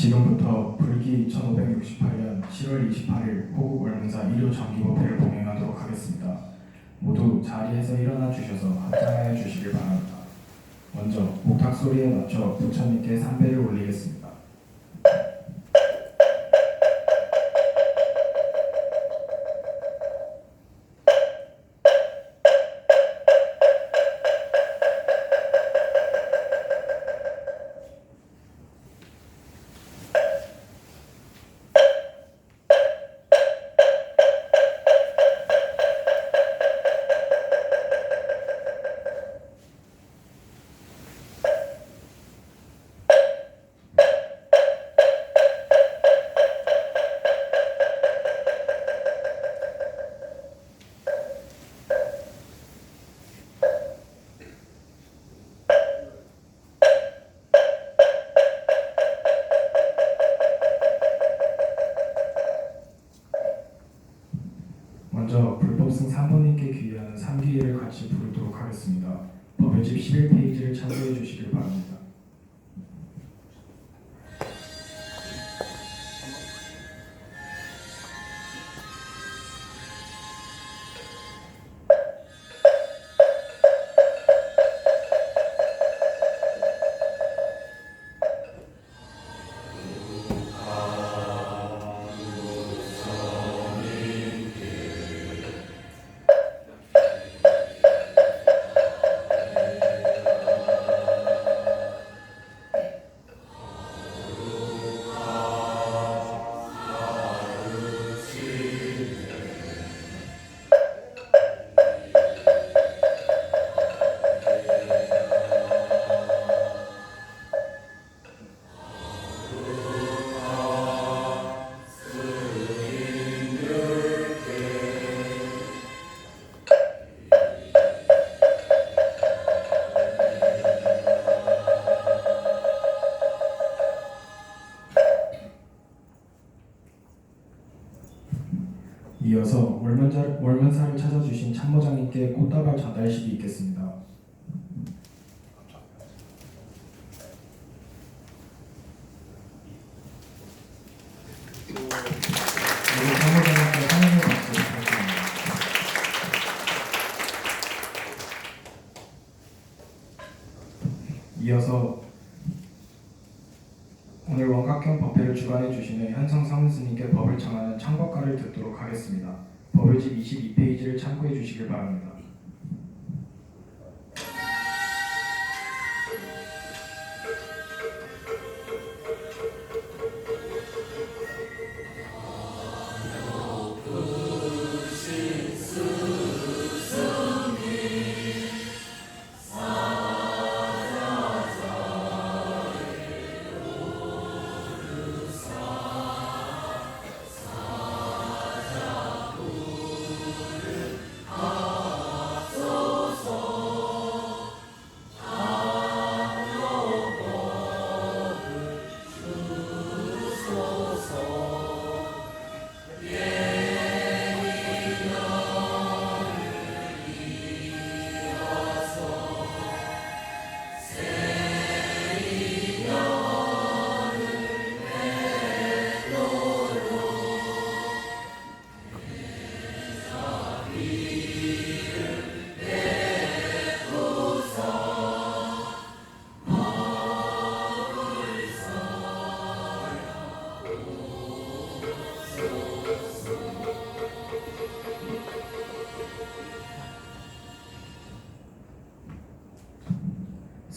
지금부터 불기 1568년 7월 28일 호국 월문사 1호 정기법회를 봉행하도록 하겠습니다. 모두 자리에서 일어나 주셔서 합장하여 주시길 바랍니다. 먼저 목탁 소리에 맞춰 부처님께 삼배를 올리겠습니다. 먼저 불법승 사모님께 귀의하는 삼귀를 같이 부르도록 하겠습니다. 법요집 11페이지를 참고해 주시길 바랍니다. 이어서 월문사를 찾아주신 참모장님께 꽃다발 전달식이 있겠습니다. 우리 참모장님께 환영의 박수 부탁드립니다. 이어서 오늘 원각형 법회를 주관해 주시는 현성 사무스님께 법을 청하는 청법가를 듣도록 하겠습니다. 법요집 22페이지를 참고해 주시길 바랍니다.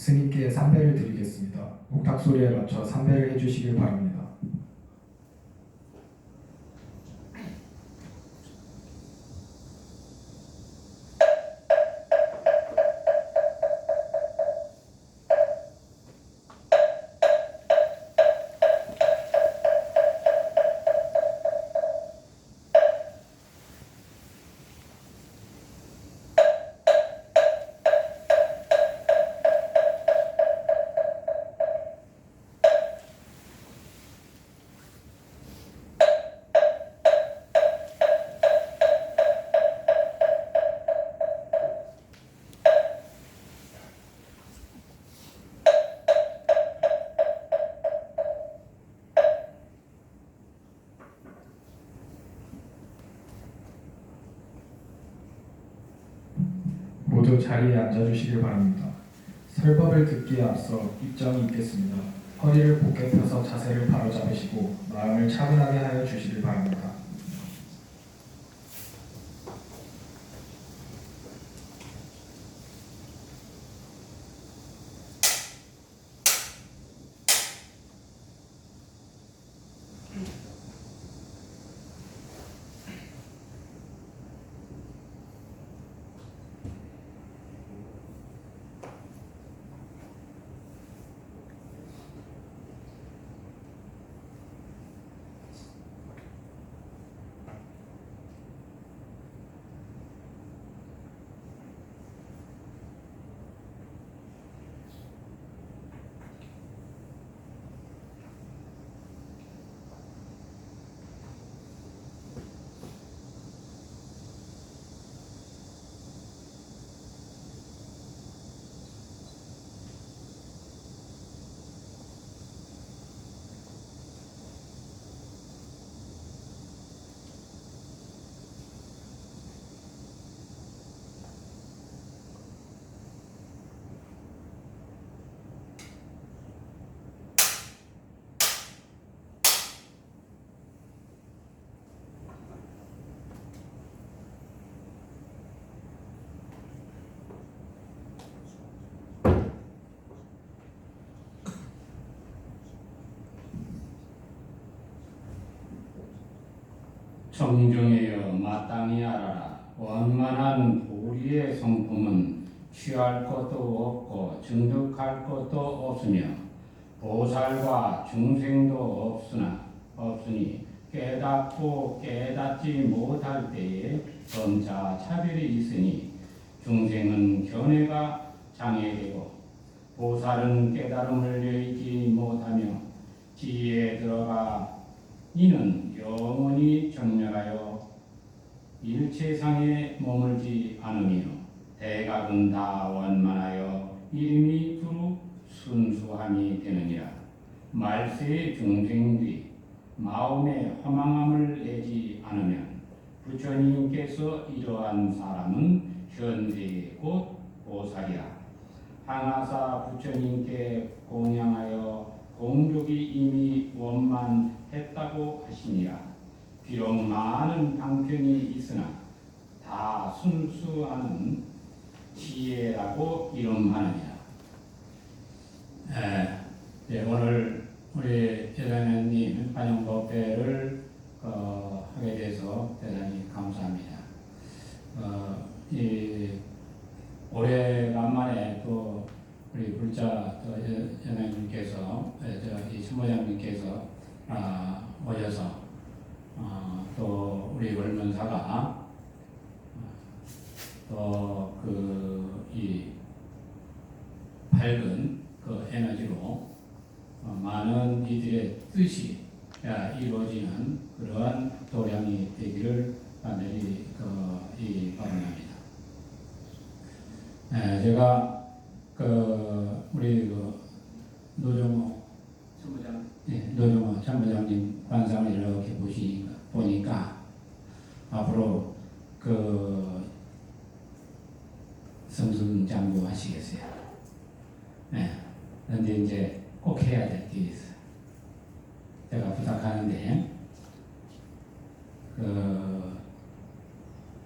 스님께 삼배를 드리겠습니다. 옥탁 소리에 맞춰 삼배를 해주시길 바랍니다. 모두 자리에 앉아주시길 바랍니다. 설법을 듣기에 앞서 입장이 있겠습니다. 허리를 곧게 펴서 자세를 바로잡으시고 마음을 차분하게 하여 주시길 바랍니다. 청중에여 마땅히 알아라. 원만한 도리의 성품은 취할 것도 없고 증득할 것도 없으며 보살과 중생도 없으니 깨닫고 깨닫지 못할 때에 점차 차별이 있으니 중생은 견해가 장애되고 보살은 깨달음을 여의지 못하며 지혜에 들어가 이는 영원히 정멸하여 일체상에 머물지 않으며 대각은 다 원만하여 이름이 두루 순수함이 되느니라. 말세의 중생들이 마음에 허망함을 내지 않으면 부처님께서 이러한 사람은 현세의 곧 보살이라 항아사 부처님께 공양하여 공덕이 이미 원만했다고 하시니라. 비록 많은 방편이 있으나 다 순수하는 지혜라고 이름하느니라. 오늘 우리 재단님 환영법회를 하게 돼서 대단히 감사합니다. 오래간만에 또 우리 불자 연예인님께서 이 신부장님께서 오셔서 또 우리 월문사가 또 이 밝은 그 에너지로 많은 이들의 뜻이 이루어지는 그러한 도량이 되기를 간절히 바랍니다. 제가 우리 노종호 참모장님 관상을 이렇게 보니까 앞으로 성승장구 하시겠어요. 그런데 이제 꼭 해야 될 게 있어요. 제가 부탁하는데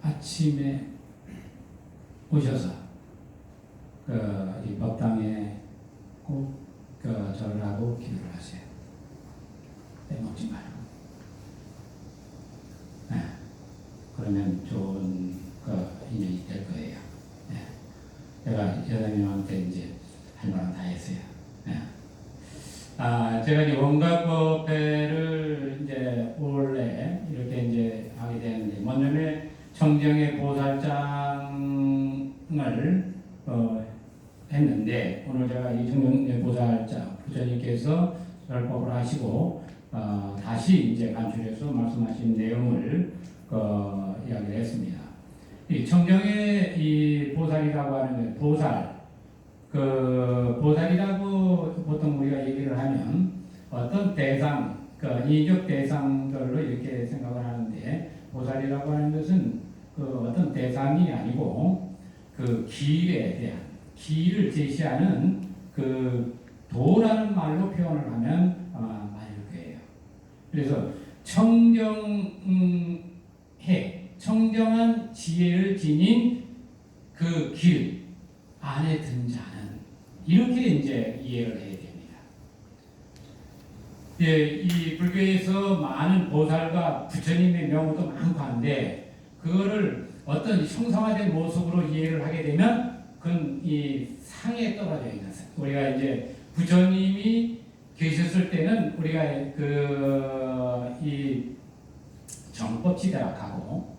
아침에 오셔서 이 법당에 꼭 절을 하고 기도를 하세요. 빼먹지 말고. 네. 그러면 좋은 인연이 될 거예요. 네. 제가 여자님한테 이제 할 말은 다 했어요. 네. 제가 이제 원각법회를 이제 올해 이렇게 이제 하게 되는데, 먼저는 청정의 보살장을 했는데, 오늘 제가 이 청정의 보살장 부처님께서 설법을 하시고 다시 이제 간추려서 말씀하신 내용을 이야기를 했습니다. 이 청정의 이 보살이라고 하는 보살, 보살이라고 보통 우리가 얘기를 하면 어떤 대상, 인격 대상들로 이렇게 생각을 하는데, 보살이라고 하는 것은 어떤 대상이 아니고 길에 대한, 길을 제시하는 도라는 말로 표현을 하면 아마 맞을 거예요. 그래서 청정한 지혜를 지닌 그 길 안에 든 자는, 이렇게 이제 이해를 해야 됩니다. 예, 이 불교에서 많은 보살과 부처님의 명호도 많고 한데, 그거를 어떤 형상화된 모습으로 이해를 하게 되면 그건 이 상에 떨어져 있는, 우리가 이제 부처님이 계셨을 때는 우리가 이 정법지대학하고,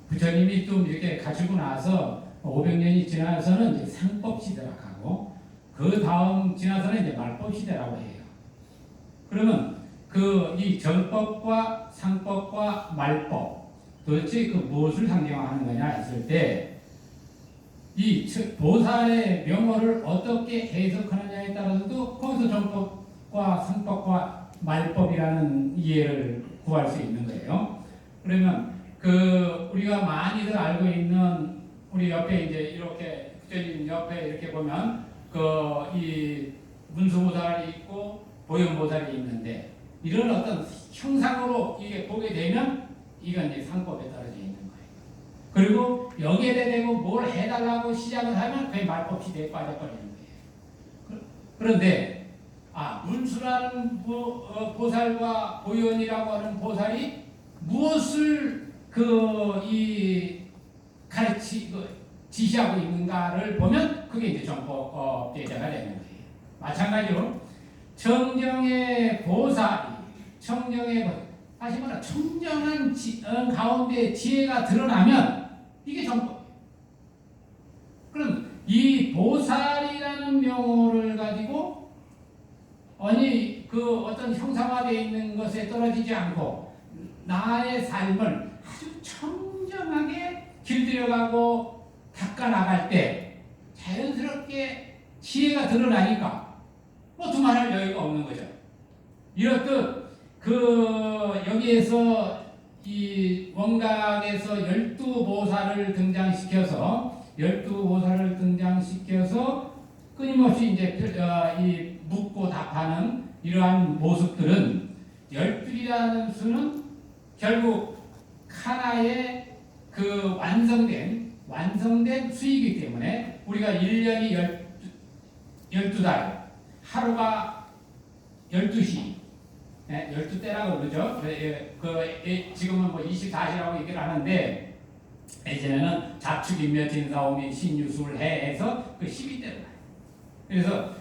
부처님이 좀 이렇게 가시고 나서 500년이 지나서는 이제 상법시대학하고, 그 다음 지나서는 이제 말법시대라고 해요. 그러면 이 정법과 상법과 말법, 도대체 무엇을 상징하는 거냐 했을 때, 이 보살의 명호를 어떻게 해석하느냐에 따라서도 거기서 정법과 상법과 말법이라는 이해를 구할 수 있는 거예요. 그러면 우리가 많이들 알고 있는, 우리 옆에 이제 이렇게 부처님 옆에 이렇게 보면 이 문수보살이 있고 보현보살이 있는데, 이런 어떤 형상으로 이게 보게 되면 이건 이제 상법에 떨어져 있는 거예요. 그리고 여기에 대고 뭘 해달라고 시작을 하면 그게 말법 시대에 빠져버리는 거예요. 그런데 문수라는 보살과 보현이라고 하는 보살이 무엇을 지시하고 있는가를 보면 그게 이제 정법 제자가 되는 거예요. 마찬가지로 청정의 보살이, 다시 말해 청정한 가운데 지혜가 드러나면 이게 정법이에요. 그럼 이 보살이라는 명호를 가지고 어떤 형상화되어 있는 것에 떨어지지 않고 나의 삶을 아주 청정하게 길들여가고 닦아나갈 때 자연스럽게 지혜가 드러나니까 두말할 여유가 없는 거죠. 이렇듯 여기에서 이 원각에서 12보살을 등장시켜서 끊임없이 이제 이 묻고 답하는 이러한 모습들은 12이라는 수는 결국 하나의 완성된 수이기 때문에 우리가 1년이 12달, 하루가 12시, 12때라고 그러죠. 지금은 24시라고 얘기를 하는데, 예전에는 자축인묘 진사오미 신유술 해서 12대로 가요. 그래서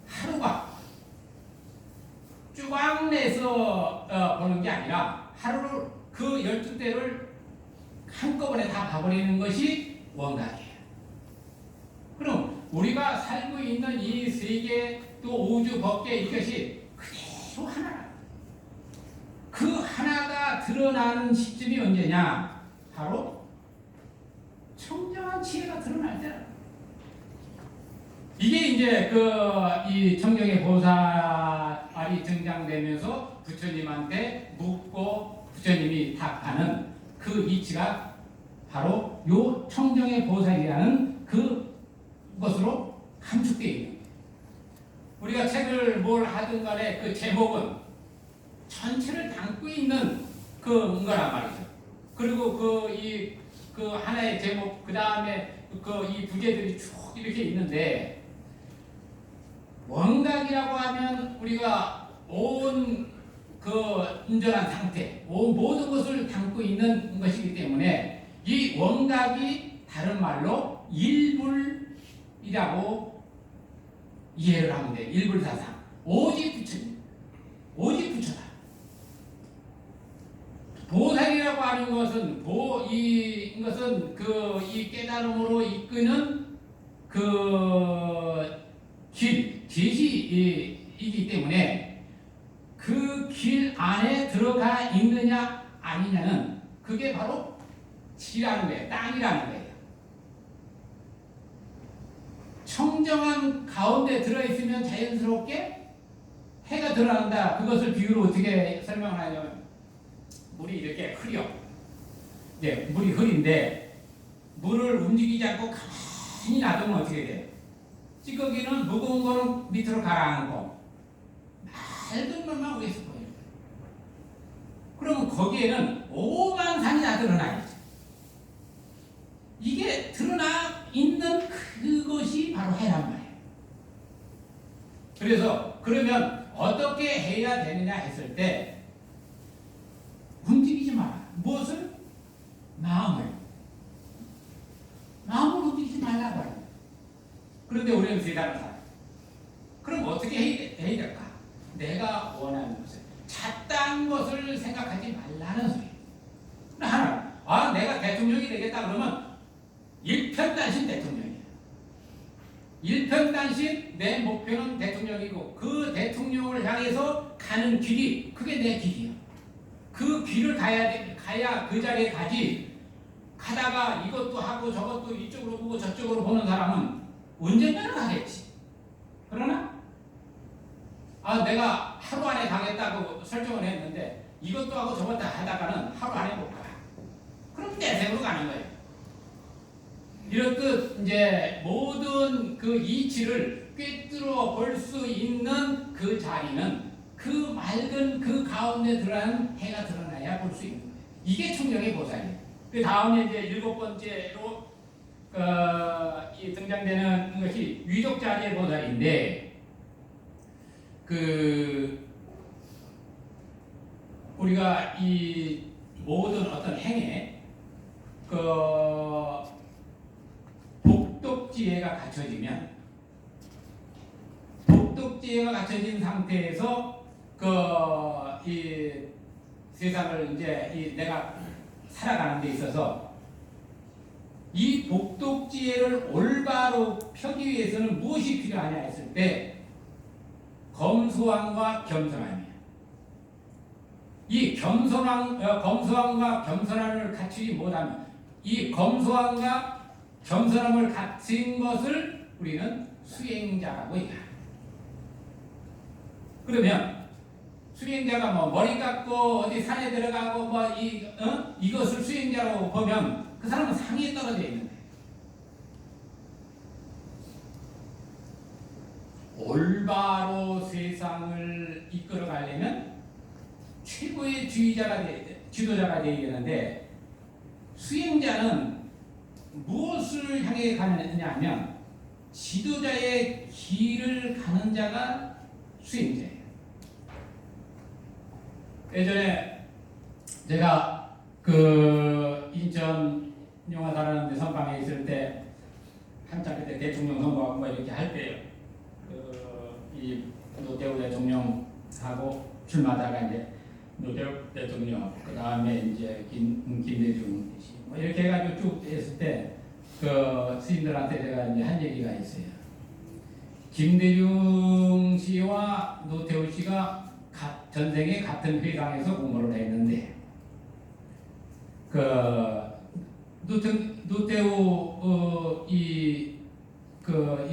하루가 쭈광 내서 보는 게 아니라 하루를 12대를 한꺼번에 다 봐버리는 것이 원각이에요. 그럼 우리가 살고 있는 이 세계 또 우주 법계 이것이 그대로 하나라. 그 하나가 드러나는 시점이 언제냐? 바로 청정한 지혜가 드러날 때라. 이게 이제 이 청정의 보살이 등장되면서 부처님한테 묻고 부처님이 답하는 그 이치가 바로 요 청정의 보살이라는 그것으로 함축되어 있는 거예요. 우리가 책을 뭘 하든 간에 그 제목은 전체를 담고 있는 거란 말이죠. 그리고 하나의 제목, 그 다음에 이 부제들이 쭉 이렇게 있는데, 원각이라고 하면 우리가 온 그 온전한 상태, 온 모든 것을 담고 있는 것이기 때문에 이 원각이 다른 말로 일불이라고 이해를 하면 돼. 일불사상. 오직 부처님. 오직 부처다. 보살이라고 하는 것은 이것은 이 깨달음으로 이끄는 계시이기 때문에 그 길 안에 들어가 있느냐 아니냐는 그게 바로 지라는 거예요. 땅이라는 거예요. 청정한 가운데 들어있으면 자연스럽게 해가 들어간다. 그것을 비유로 어떻게 설명하냐면 물이 이렇게 흐려. 네, 물이 흐린데 물을 움직이지 않고 가만히 놔두면 어떻게 돼? 찌꺼기는 무거운 거는 밑으로 가라앉고 맑은 물만 위에서 보여요. 그러면 거기에는 오만 산이 다 드러나 있죠. 이게 드러나 있는 그것이 바로 해란 말이에요. 그래서 그러면 어떻게 해야 되느냐 했을 때 움직이지 마라. 무엇을? 마음을 움직이지 말라고 해요. 그런데 우리는 세상을 살아요. 그럼 어떻게 해야 될까? 내가 원하는 것을 잣단 것을 생각하지 말라는 소리예요. 하나, 내가 대통령이 되겠다 그러면 일편단심 대통령이에요. 일편단심 내 목표는 대통령이고 그 대통령을 향해서 가는 길이 그게 내 길이에요. 그 길을 가야 그 자리에 가지. 가다가 이것도 하고 저것도 이쪽으로 보고 저쪽으로 보는 사람은 언젠가는 가겠지. 그러나 내가 하루 안에 가겠다고 설정을 했는데 이것도 하고 저것도 하다가는 하루 안에 못 가. 그럼 내생으로 가는 거예요. 이렇듯 이제 모든 그 이치를 꿰뚫어 볼 수 있는 그 자리는 그 맑은 그 가운데 들어가는 해가 드러나야 볼 수 있는 거예요. 이게 청정의 보살이에요. 그 다음에 이제 일곱 번째로 이 등장되는 것이 위독자리의 보살인데 우리가 이 모든 어떤 행에 복덕지혜가 갖춰지면 복덕지혜가 갖춰진 상태에서 이 세상을 이제 내가 살아가는 데 있어서 이 복덕지혜를 올바로 펴기 위해서는 무엇이 필요하냐 했을 때 검소함과 겸손함이에요. 이 검소함과 겸손함을 갖추지 못하면 이 검소함과 겸손함을 갖춘 것을 우리는 수행자라고 얘기합니다. 그러면 수행자가 머리 깎고 어디 산에 들어가고 이것을 수행자로 보면 그 사람은 상위에 떨어져 있는 거예요. 올바로 세상을 이끌어 가려면 최고의 지도자가 되어야 되는데 수행자는 무엇을 향해 가느냐 하면 지도자의 길을 가는 자가 수행자예요. 예전에 제가 인천 용화사라는 데 선방에 있을 때 한참 그때 대통령 선거하고 이렇게 할 때요. 이 노태우 대통령하고 출마하다가 이제 노태우 대통령 그 다음에 이제 김대중 씨 이렇게 해가지고 쭉 했을 때 스님들한테 제가 이제 한 얘기가 있어요. 김대중 씨와 노태우 씨가 전생에 같은 회당에서 공부를 했는데 노태우 이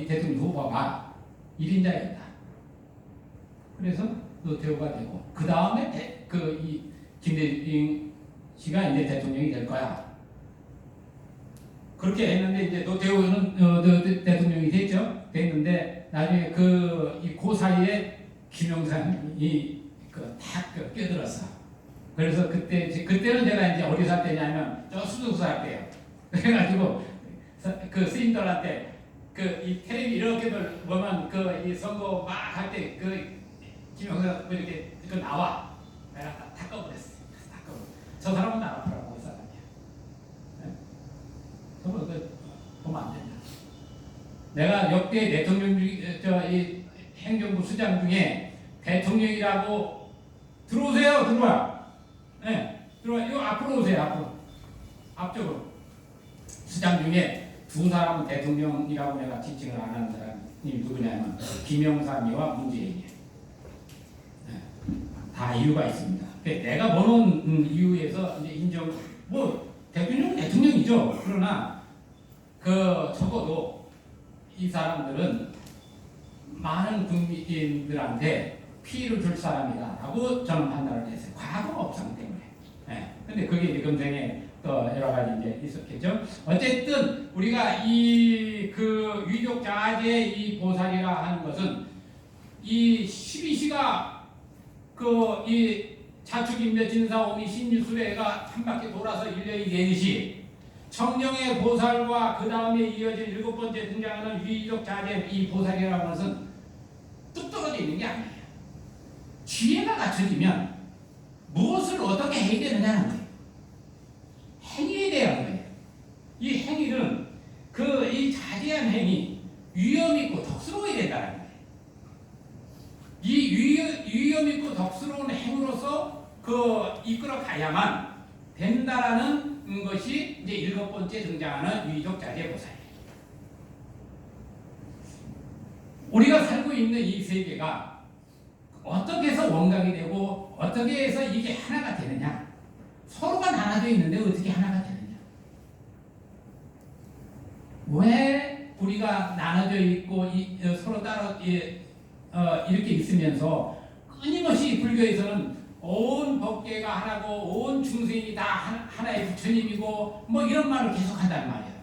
대통령 후보가 1인자였다. 그래서 노태우가 되고 그 다음에 이 김대중 씨가 이제 대통령이 될 거야. 그렇게 했는데 이제 노태우는 대통령이 됐는데 나중에 그 사이에 김영삼이 탁 껴들었어. 그래서 그때는 제가 이제 어디 살 때냐면 저 수도사 할 때요. 그래가지고 스님들한테 이 텔레비 이렇게 보면 이 선거 막 할 때 김영삼 이렇게 나와. 내가 다 꺼버렸어. 다 꺼버렸어. 저 사람은 나라프라고 이 사람이야. 네? 저거 보면 안 된다. 내가 역대 대통령 이 행정부 수장 중에 대통령이라고 들어오세요. 들어와. 네, 들어와. 이거 앞으로 오세요. 앞쪽으로. 수장 중에 두 사람은 대통령이라고 내가 지칭을 안 하는 사람이 누구냐면 김영삼이와 문재인이에요. 네, 다 이유가 있습니다. 내가 보는 이유에서 이제 대통령은 대통령이죠. 그러나 적어도 이 사람들은 많은 국민들한테 피해를 줄 사람이다라고 저는 판단을 했어요. 과거 업상 때문에. 네. 근데 그게 이제 금생에 또 여러 가지 이제 있었겠죠. 어쨌든 우리가 위족 자제 이 보살이라 하는 것은 이 12시가 이 자축인묘 진사오미 신유수레가 한 바퀴 돌아서 일년이 되듯이 청정의 보살과 그 다음에 이어질 일곱 번째 등장하는 위족 자제 이 보살이라는 것은 뚝 떨어져 있는 게 아니에요. 지혜가 갖춰지면 무엇을 어떻게 해야 되느냐는 거예요. 행위에 대한 거예요. 이 행위는 이 자제한 행위 위험 있고 덕스러워야 된다는 거예요. 이 위험 있고 덕스러운 행위로서 이끌어 가야만 된다라는 것이 이제 일곱 번째 등장하는 위족 자제 보살이에요. 우리가 살고 있는 이 세계가 어떻게 해서 원각이 되고 어떻게 해서 이게 하나가 되느냐? 서로가 나눠져 있는데 어떻게 하나가 되느냐? 왜 우리가 나눠져 있고 서로 따로 이렇게 있으면서 끊임없이 불교에서는 온 법계가 하나고 온 중생이 다 하나의 부처님이고 이런 말을 계속한단 말이에요.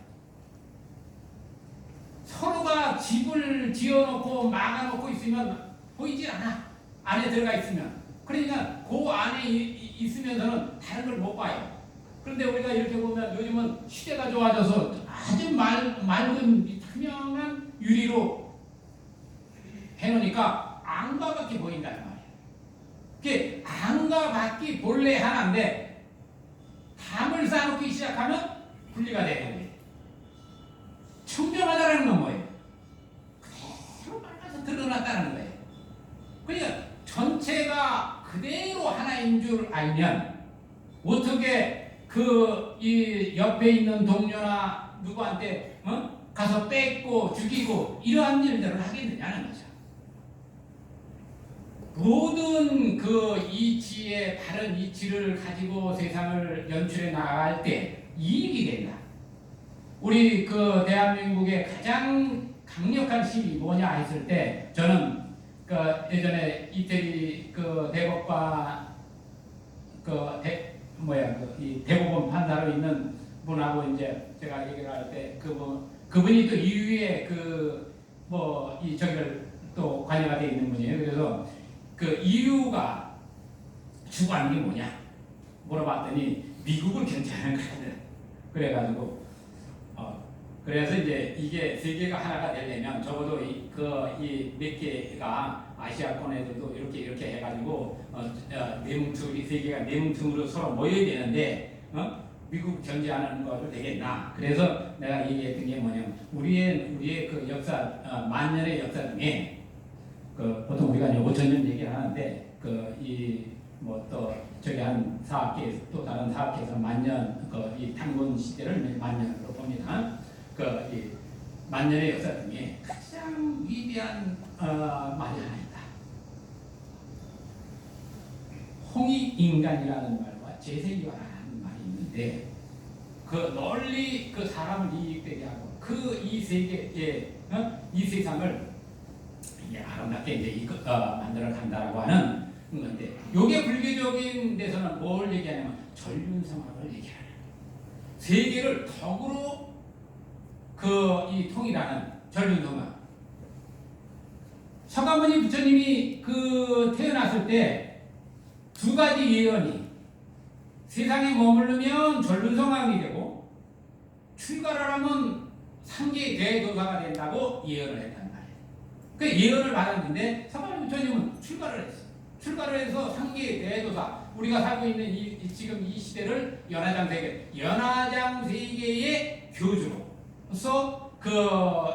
서로가 집을 지어놓고 막아놓고 있으면 보이질 않아. 안에 들어가 있으면. 그러니까 그 안에 있으면서는 다른 걸 못 봐요. 그런데 우리가 이렇게 보면 요즘은 시대가 좋아져서 아주 맑은 투명한 유리로 해놓으니까 안과 밖이 보인단 말이에요. 그게 안과 밖이 본래 하나인데 담을 쌓아놓기 시작하면 분리가 되는 거예요. 청정하다라는 건 뭐예요? 그대로 빨아서 드러났다는 거예요. 그러니까 전체가 그대로 하나인 줄 알면 어떻게 이 옆에 있는 동료나 누구한테 가서 뺏고 죽이고 이러한 일들을 하겠느냐는 거죠. 모든 이치의 바른 이치를 가지고 세상을 연출해 나갈 때 이익이 된다. 우리 대한민국의 가장 강력한 힘이 뭐냐 했을 때 저는 예전에 이태리 대법관 이 대법원 판사로 있는 분하고 이제 제가 얘기를 할 때 그분이 또 이후에 저기를 또 관여가 되어 있는 분이에요. 그래서 이유가 추구하는 게 뭐냐 물어봤더니 미국을 견제하는 거거든. 그래가지고 그래서 이제 이게 세계가 하나가 되려면 적어도 몇 개가 아시아권에도 이렇게 해가지고 세계가 내뭉퉁으로 서로 모여야 되는데 미국 견제하는 것도 되겠나? 그래서 내가 얘기했던 게 뭐냐면 우리의 역사 만년의 역사 중에 보통 우리가 이제 5,000년 얘기를 하는데 또 저기 한 사학계에서 또 다른 사학계에서 만년 이 탕군 시대를 만년으로 봅니다. 이 만년의 역사 중에 가장 위대한 말이 하나 있다. 홍익인간이라는 말과 제세이화라는 말이 있는데 널리 사람을 이익되게 하고 이 세계에 이 세상을 아름답게 이제 만들어 간다라고 하는 건데 요게 불교적인 데서는 뭘 얘기하냐면 전륜성학을 얘기하는 세계를 덕으로 이 통일하는 전륜성학. 서가모니 부처님이 태어났을 때 두 가지 예언이 세상에 머무르면 전륜성왕이 되고 출가를 하면 상계 대도사가 된다고 예언을 했단 말이에요. 그 예언을 받았는데 사마리 부처님은 출가를 했어요. 출가를 해서 상계 대도사, 우리가 살고 있는 지금 이 시대를 연화장 세계, 연화장 세계의 교주로서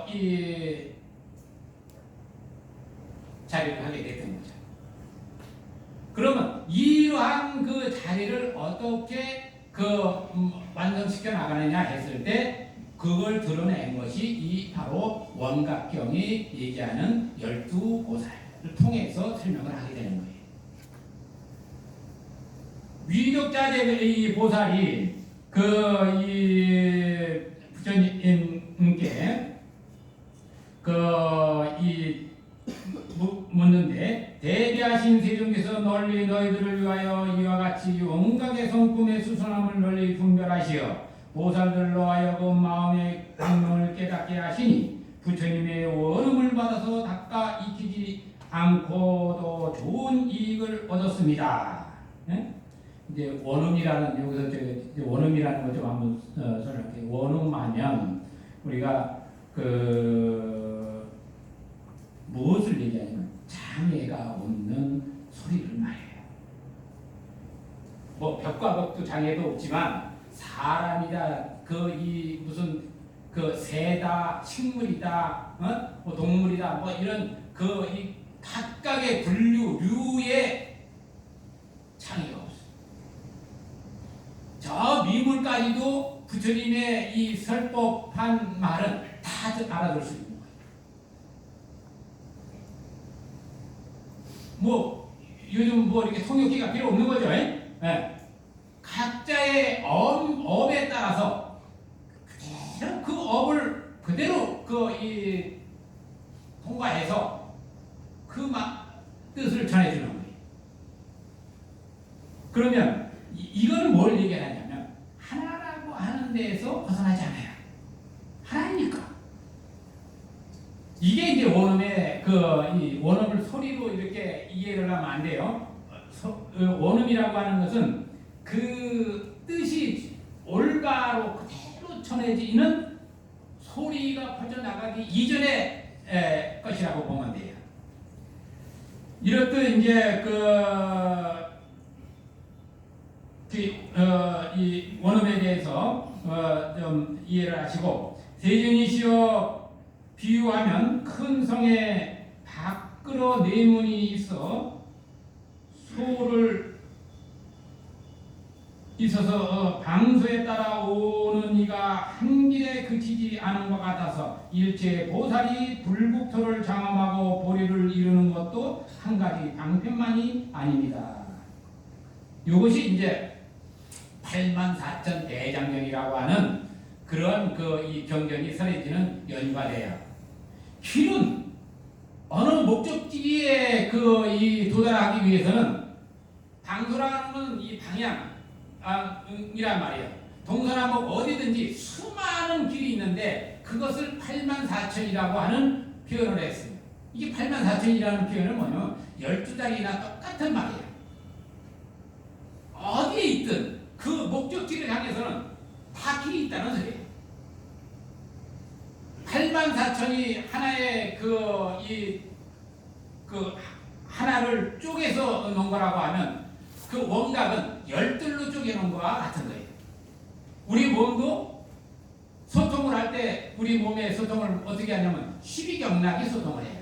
이 자리를 하게 됐던 거죠. 그러면 이러한 그 자리를 어떻게 완성시켜 나가느냐 했을 때 그걸 드러낸 것이 이 바로 원각경이 얘기하는 12보살을 통해서 설명을 하게 되는 거예요. 위격자재 보살이 이 부처님께 묻는데, 대비하신 세종께서 널리 너희들을 위하여 이와 같이 온갖의 성품의 수선함을 널리 분별하시어 보살들로 하여금 마음의 강명을 깨닫게 하시니 부처님의 원음을 받아서 닦아 익히지 않고도 좋은 이익을 얻었습니다. 네? 이제 원음이라는, 여기서 원음이라는 것 좀 한번 설명할게요. 원음하면 우리가 무엇을 얘기하냐면 장애가 없는 소리를 말해요. 뭐 벽과 벽도 장애도 없지만 사람이다, 무슨 새다, 식물이다, 뭐 동물이다, 뭐 이런 이 각각의 류의 장애가 없어요. 저 미물까지도 부처님의 이 설법한 말은 다 알아들 수 있는 거예요. 뭐 요즘 뭐 이렇게 통역기가 필요 없는 거죠. 네. 각자의 업에 따라서 그대로 그 업을 그대로 통과해서 그 뜻을 전해주는 거예요. 그러면 이건 뭘 얘기하냐면 하나라고 하는 데에서 벗어나지 않아요. 하나니까. 이게 이제 원음의 이 원음을 소리로 이렇게 이해를 하면 안 돼요. 원음이라고 하는 것은 그 뜻이 올바로 그대로 전해지는 소리가 퍼져나가기 이전의 것이라고 보면 돼요. 이렇듯 이제 이 원음에 대해서 좀 이해를 하시고, 세존이시여 비유하면 큰 성에 밖으로 내문이 있어 소를 있어서 방수에 따라 오는 이가 한 길에 그치지 않은 것 같아서 일체 보살이 불국토를 장엄하고 보리를 이루는 것도 한 가지 방편만이 아닙니다. 이것이 이제 84,000 대장경이라고 하는 그런 이 경전이 설해지는 연유가 돼요. 길은 어느 목적지에 도달하기 위해서는 방수라는 이 방향이란 말이에요. 동서남북 어디든지 수많은 길이 있는데 그것을 84,000이라고 하는 표현을 했어요. 이게 84,000이라는 표현은 뭐냐면 12자리나 똑같은 말이에요. 어디에 있든 그 목적지를 향해서는 다 길이 있다는 소리예요. 84,000이 하나의 하나를 쪼개서 놓은 거라고 하면 그 원각은 12로 쪼개놓은 거와 같은 거예요. 우리 몸도 소통을 할 때 우리 몸의 소통을 어떻게 하냐면 12경락이 소통을 해요.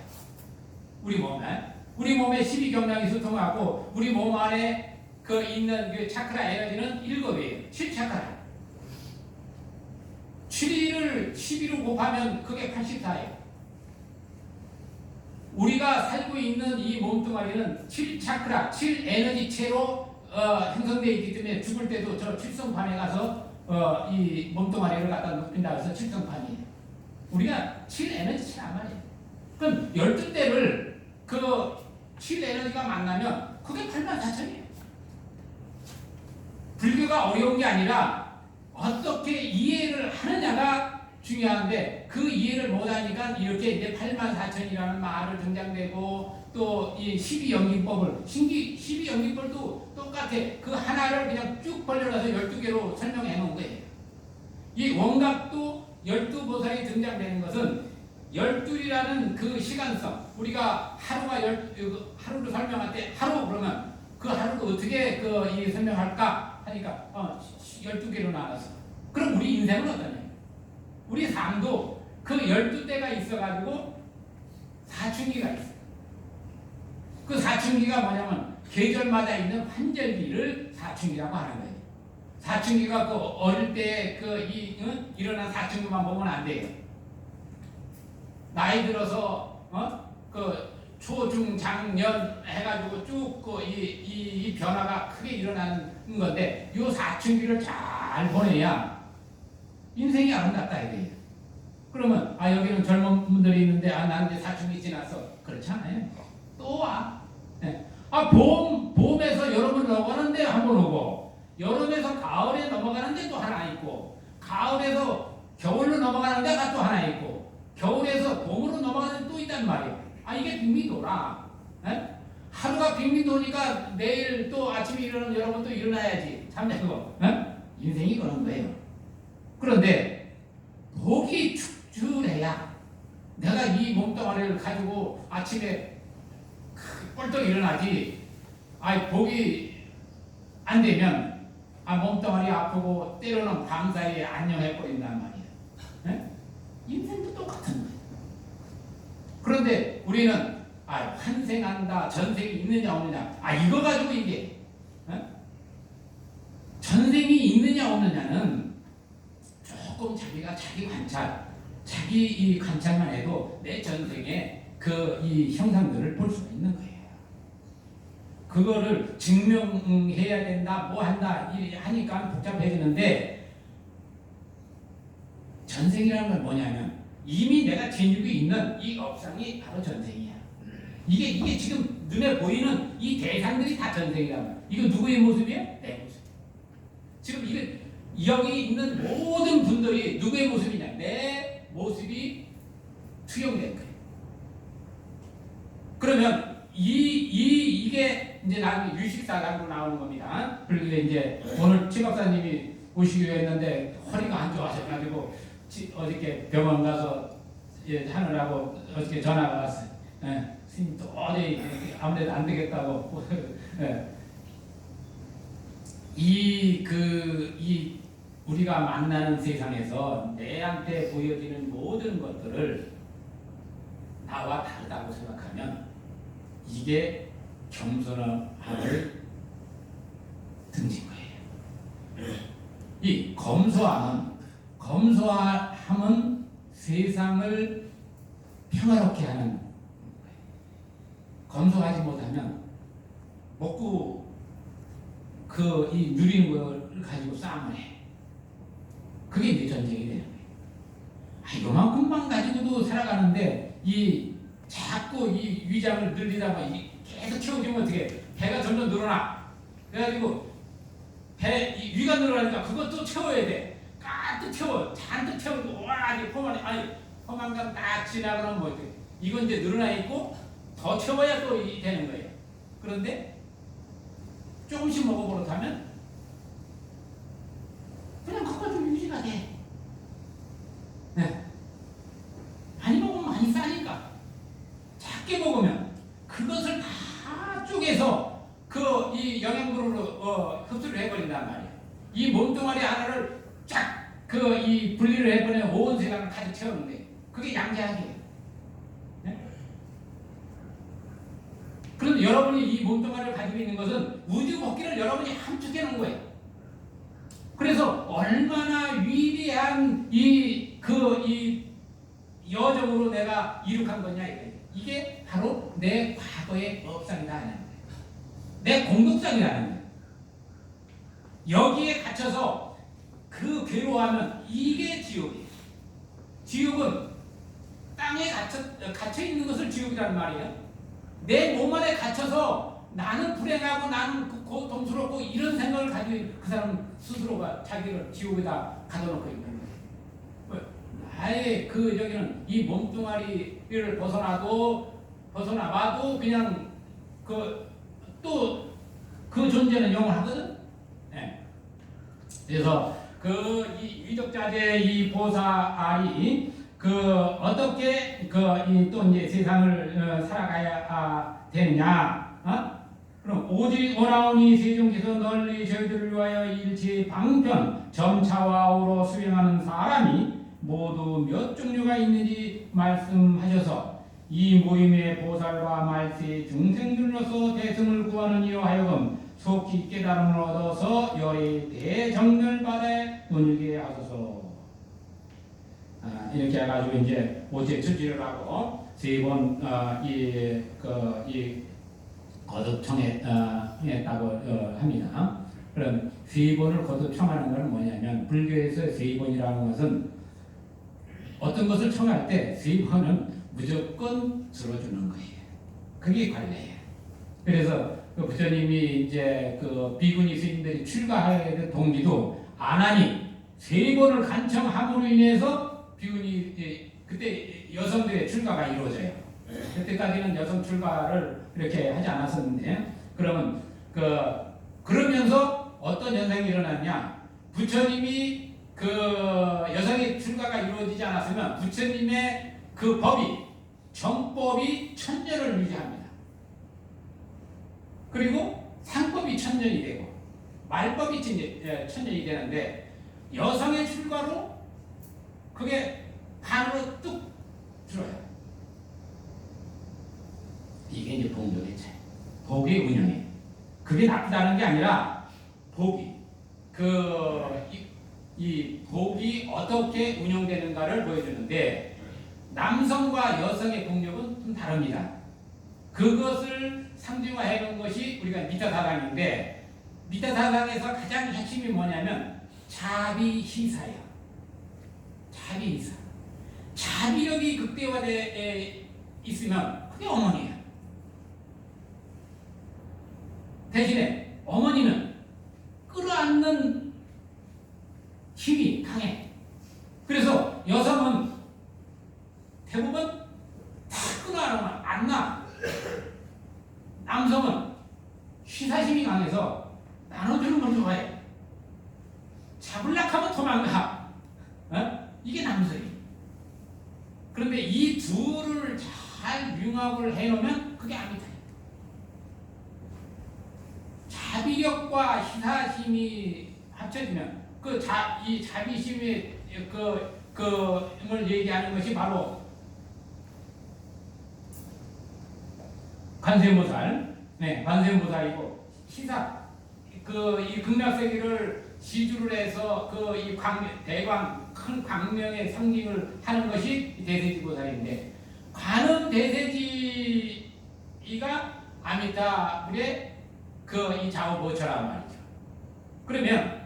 우리 몸에 12경락이 소통하고 우리 몸 안에 있는 차크라 에너지는 7이에요. 7차크라. 7을 12로 곱하면 그게 84예요. 우리가 살고 있는 이 몸뚱아리는 7차크라, 7에너지체로 형성되어 있기 때문에 죽을 때도 저 칠성판에 가서 이 몸뚱아리를 갖다 눕힌다 해서 칠성판이에요. 우리가 7에너지체란 말이에요. 그럼 12대를 7에너지가 만나면 그게 84,000이에요. 불교가 어려운 게 아니라 어떻게 이해를 하느냐가 중요한데 그 이해를 못하니까 이렇게 이제 84,000이라는 말을 등장되고 또 이 12연기법을 12연기법도 똑같아. 그 하나를 그냥 쭉 벌려놔서 12개로 설명해 놓은 거예요. 이 원각도 열두 보살이 등장되는 것은 열둘이라는 그 시간성, 우리가 하루를 설명할 때 하루 그러면 그 하루를 어떻게 이 설명할까 하니까 12개로 나눠서. 그럼 우리 인생은 어떠냐? 우리 삶도 그 12대가 있어가지고 사춘기가 있어. 그 사춘기가 뭐냐면 계절마다 있는 환절기를 사춘기라고 하는 거예요. 사춘기가 그 어릴 때 일어난 사춘기만 보면 안 돼요. 나이 들어서 그 초중 장년 해가지고 쭉 이 변화가 크게 일어나는 건데 이 사춘기를 잘 보내야 인생이 아름답다 이거예요. 그러면 여기는 젊은 분들이 있는데 나는 이제 사춘기 지났어. 그렇지 않아요. 또 와. 네. 봄에서 여름을 넘어가는데 한 번 오고 여름에서 가을에 넘어가는데 또 하나 있고 가을에서 겨울로 넘어가는 데가 또 하나 있고 겨울에서 봄으로 넘어가는 데 또 있단 말이에요. 이게 빙빙 돌아. 에? 하루가 빙빙 도니까 내일 또 아침에 일어나면 여러분 또 일어나야지. 잠자고. 인생이 그런 거예요. 그런데 복이 축출해야 내가 이 몸뚱아리를 가지고 아침에 뻘떡 일어나지. 복이 안 되면 몸뚱아리 아프고 때로는 밤사이에 안녕해버린단 말이에요. 인생도 똑같은 거예요. 그런데 우리는 환생한다, 전생이 있느냐 없느냐, 이거 가지고 이게 전생이 있느냐 없느냐는 조금 자기가 자기 이 관찰만 해도 내 전생에 이 형상들을 볼 수가 있는 거예요. 그거를 증명해야 된다, 뭐 한다 하니까 복잡해지는데 전생이라는 건 뭐냐면 이미 내가 진육이 있는 이 업상이 바로 전생이야. 이게 지금 눈에 보이는 이 대상들이 다 전생이란 이거 누구의 모습이야? 내 모습. 지금 이게 여기 있는 모든 분들이 누구의 모습이냐? 내 모습이 투영된 거예요. 그러면 이게 이제 나중에 유식사상으로 나오는 겁니다. 그리고 이제 오늘 최 박사님이 오시기로 했는데 허리가 안 좋아져가지고 어저께 병원 가서 하느라고 어저께 전화가 왔어요. 스님 도저히 아무래도 안 되겠다고. 우리가 만나는 세상에서 내한테 보여지는 모든 것들을 나와 다르다고 생각하면 이게 겸손함을 등진 거예요. 이 검소함은 세상을 평화롭게 하는 거예요. 검소하지 못하면 먹고 이 누리는 걸 가지고 싸움을 해. 그게 이제 전쟁이 되는 거예요. 요만큼만 가지고도 살아가는데 자꾸 이 위장을 늘리다 보니 계속 채워주면 어떻게 배가 점점 늘어나. 그래가지고 위가 늘어나니까 그것도 채워야 돼. 가득 채워. 잔뜩 채우고 포만감 딱 지나가면 뭐 이건 이제 늘어나 있고 더 채워야 또 되는 거예요. 그런데 조금씩 먹어버릇하면 그냥 그거 좀 유지가 돼. 많이 먹으면 많이 싸니까. 작게 먹으면 그것을 다 쪼개서 이 영양분으로 흡수를 해버린단 말이에요. 이 몸뚱아리 하나를 쫙 이 분리를 해버리면 온 세상을 가득 채우는데 그게 양자학이에요. 그런데 여러분이 이 몸뚱아리를 가지고 있는 것은 우주 복귀를 여러분이 함축해 놓은 거예요. 그래서 얼마나 위대한 이 여정으로 내가 이룩한 거냐 이거예요. 이게 바로 내 과거의 업상이라는 거예요. 내 공덕상이라는 거예요. 여기에 갇혀서 괴로워하면 이게 지옥이에요. 지옥은 땅에 갇혀 있는 것을 지옥이라는 말이에요. 내 몸 안에 갇혀서 나는 불행하고 나는 고통스럽고 이런 생각을 가지고 그 사람은 스스로가 자기를 지옥에다 가둬놓고 있는 거예요. 아예 저기는 이 몸뚱아리를 벗어나봐도 그냥 또 그 존재는 영원하거든. 그래서 이 위독자재 이 보살이 어떻게 또 이제 세상을 살아가야 되느냐? 그럼 오직 오나오니 세종께서 널리 저희들을 위하여 일체 방편 점차와오로 수행하는 사람이 모두 몇 종류가 있는지 말씀하셔서 이 모임의 보살과 말세 중생들로서 대승을 구하는 이로 하여금 속히 깨달음을 얻어서 열의 대정멸바다에 논이게 하소서. 이렇게 해가지고 이제 오제 처지를 하고 세 번 이 거듭청했다고 합니다. 그럼 세 번을 거듭청하는 것은 뭐냐면 불교에서 세 번이라는 것은 어떤 것을 청할 때 세 번은 무조건 들어주는 거예요. 그게 관례예요. 그래서 부처님이 이제 비구니 스님들이 출가하게 된 동기도 아나니 세 번을 간청함으로 인해서 비구니 그때 여성들의 출가가 이루어져요. 그때까지는 여성 출가를 이렇게 하지 않았었는데 그러면 그러면서 어떤 현상이 일어났냐? 부처님이 여성의 출가가 이루어지지 않았으면 부처님의 정법이 1000년을 유지합니다. 그리고 상법이 1000년이 되고 말법이 1000년이 되는데 여성의 출가로 그게 반으로 뚝 줄어요. 이게 이제 복력의 차이. 복의 운영이. 그게 나쁘다는 게 아니라 복이 이 복이 어떻게 운영되는가를 보여주는데 남성과 여성의 복력은 좀 다릅니다. 그것을 상징화해 놓은 것이 우리가 미타사상인데 미타사상에서 가장 핵심이 뭐냐면 자비희사예요. 자비희사. 자비력이 극대화되어 있으면 그게 어머니예요. 대신에 어머니는 끌어안는 힘이 강해. 그래서 여성은 대부분 다 끌어안으면 안 나. 남성은 희사심이 강해서 나눠주는 걸 좋아해. 잡으려고 하면 도망가. 이게 남성이에요. 그런데 이 둘을 잘 융합을 해놓으면 그게 아미타예요. 자비력과 희사심이 합쳐지면 이 자비심의 을 얘기하는 것이 바로 관세음보살, 관세음보살이고 희사, 이 극락세계를 지주를 해서 이 대광 큰 광명의 상징을 하는 것이 대세지보살인데 관음 대세지가 아미타불의 이 좌우보처란 말이죠. 그러면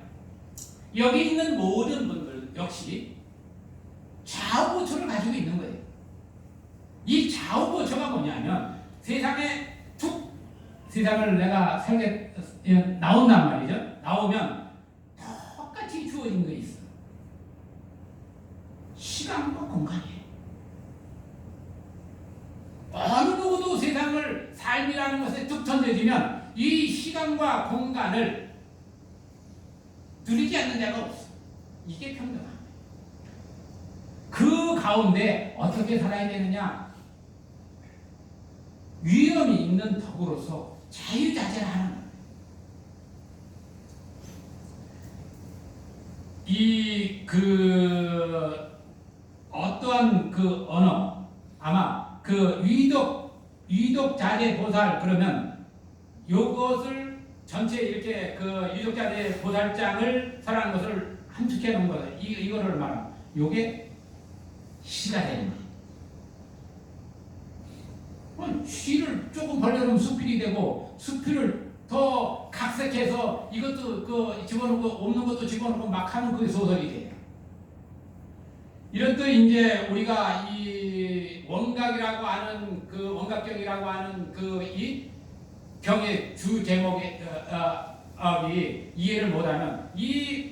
여기 있는 모든 분들 역시 좌우보처를 가지고 있는 거예요. 이 좌우보처가 뭐냐면 세상을 내가 나온단 말이죠. 나오면 똑같이 주어진 게 있어. 시간과 공간이에요. 어느 누구도 세상을 삶이라는 것에 툭 던져지면 이 시간과 공간을 누리지 않는 자가 없어. 이게 평등함. 그 가운데 어떻게 살아야 되느냐? 위험이 있는 덕으로서 자유자재를 하는 거예요. 어떠한 언어, 아마 위독자재 보살 그러면 요것을 전체 이렇게 위독자재 보살장을 설하는 것을 함축해 놓은 거예요. 이거를 말하면 요게 시가 되는 거예요. 시를 조금 벌려놓으면 수필이 되고 수필을 더 각색해서 이것도 집어넣고 없는 것도 집어넣고 막 하면 그게 소설이 돼요. 이런 또 이제 우리가 이 원각이라고 하는 원각경이라고 하는 이 경의 주 제목의 이해를 못하면 이